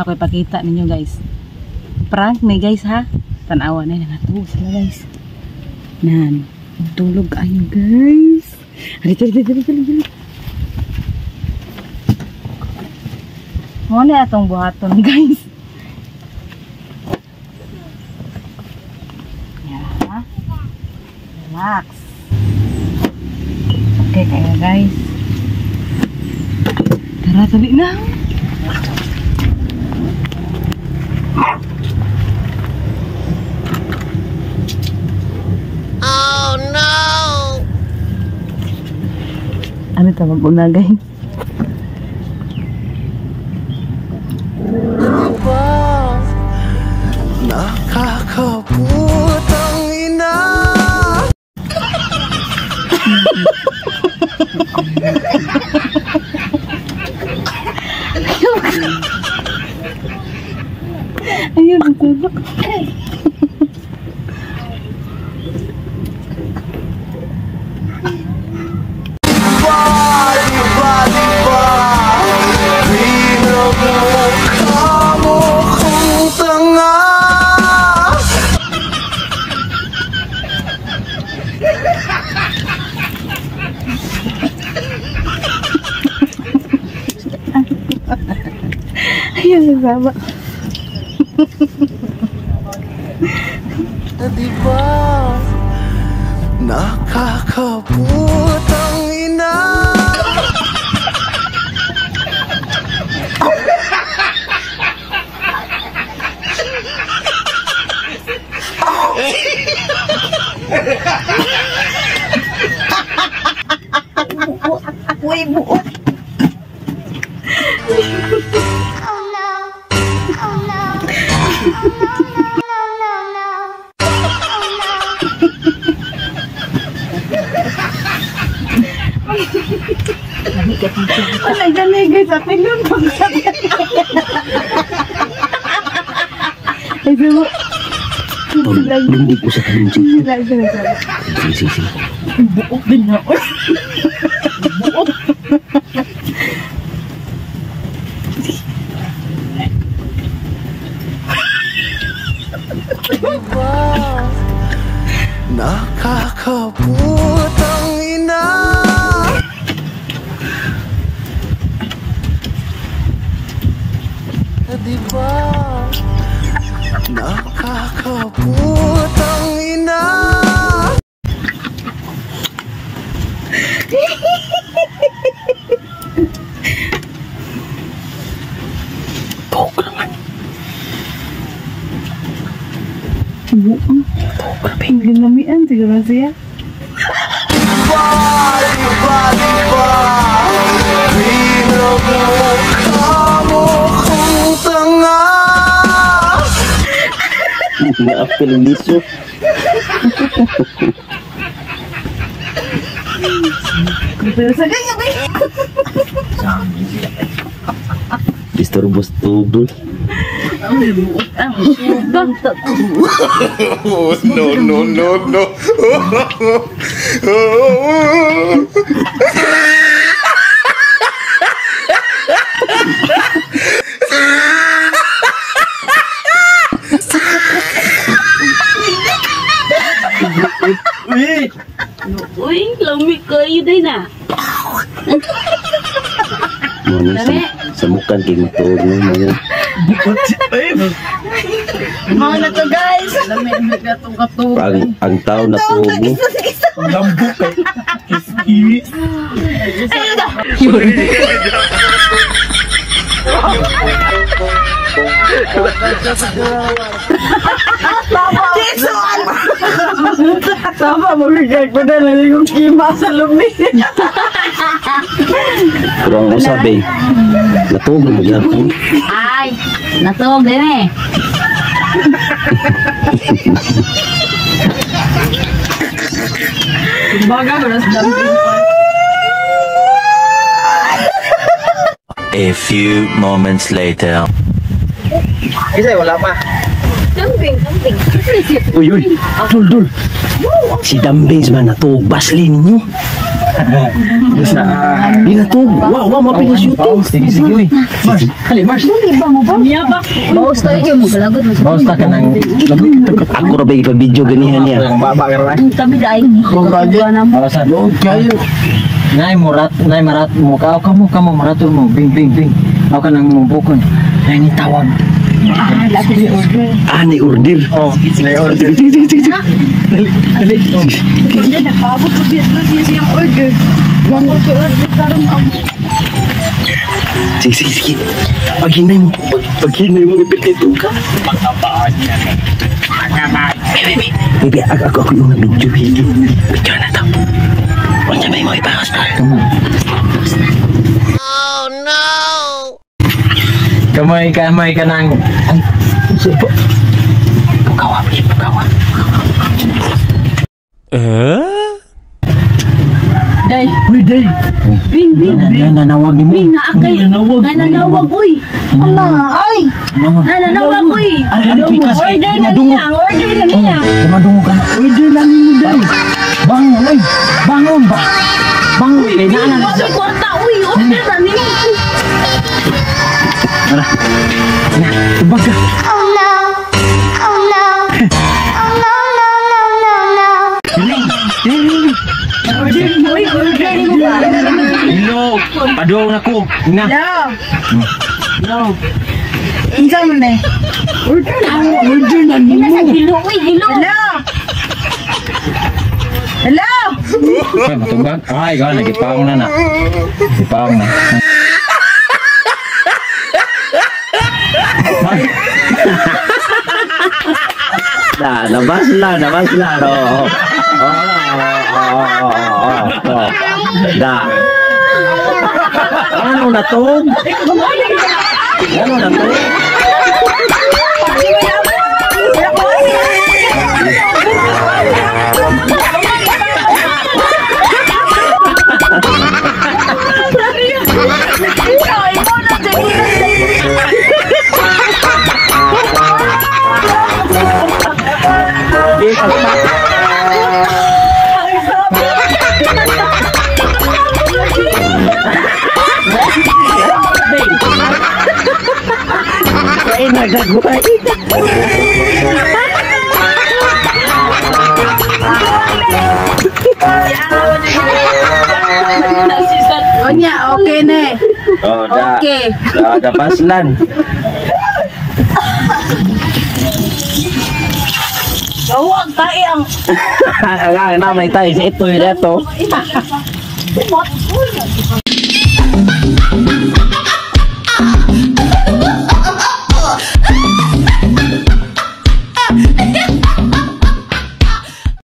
ako ipakita ninyo guys. Prank ni guys ha. Tanawa na natulog sila guys. Nan, tulog kayo guys. Dali. Muna atong buhaton guys. Ya. Relax. Oke kayo guys. Tara tali na. Oh no. Ano tawag una guys? Nakakaputang ina. Ayun, nagsasak. Ayun, nagsasak. Diba? Nakakaputang ina. Uy, buot. Wala ganay guys, ating lumpag sa ay mo. Hindi ko sa kanunsi. Sige. Buok din na. Buok. Nakakaputang ina. Diba? Nakakaputang ina. Tawag naman. Buok. Ginamian siguro siya. Naapil ang liso. Pero sa ganyan ba? Disturbos tubol. Ay, buok. No. Uy, lamig kayo din ah. Sa mukan kay matuog mo mga. Mga na to guys. Lamig na itong katulog. Ang tao na tuog mo. Lambok kay kiskis. Ayun na. Tama, magigag ko na lang yung kima sa lumi. Pero ang usabi, natuog mo gyapon. Ay, natuog din eh. Kumbaga, maras damping pa. A few moments later. Isa wala pa. Damping. Uy. Dul. Si Dambings man natuog basli ninyo. Bisa. Di na to. Wow, mapili shooting. Sige, uy. Mars, kali, Mars. Bawas tayo mo, galagot mo. Bawas ta ka ng Ako ra ba ipag-video ganihan niya. Ang baba ka rin. Kami dahil ni. Bawasan. Kayo. Nay marat mo ka. Ako mo maraton mo. Bing. Ako ka nang mubukon. Nay ni tawag. Ah, ni order. Oh, nay order. Dali. Sige. Paghinay mo. Paghinay mo. Ipit ka. Baby, ako yung video. Video na to. Huwag niya mo ipakas pa. Oh no! Kamay ka nang. Ay, sipo. Pagkawa. Day. Uy, day. Bing. Nanawag ni mo. Bing na akay. Nananawag uy. Allah ay. Nananawag uy. Order na niya. Dumadungo ka na. Order lang mo, day. Bangon, uy. Bangon ba? Bangon, day. Naanan. Kasi kwarta uy. Order na niya. Na, tubag ka. Oh no. Order mo uy. Order mo ba? Hello. Padung ako. Ina. No. Insa mo na. Order na niya. Nasa gilo, uy, gilo. Hello. Ay, matubag. Ay, gano'n. Nagipawang na. Nagipawang na. Nabas lang. Da. Ano na to? Onya, okay na. Oh, da. Okay. Da paslan. Huwag tayo ang... Ang namay tayo sa ito.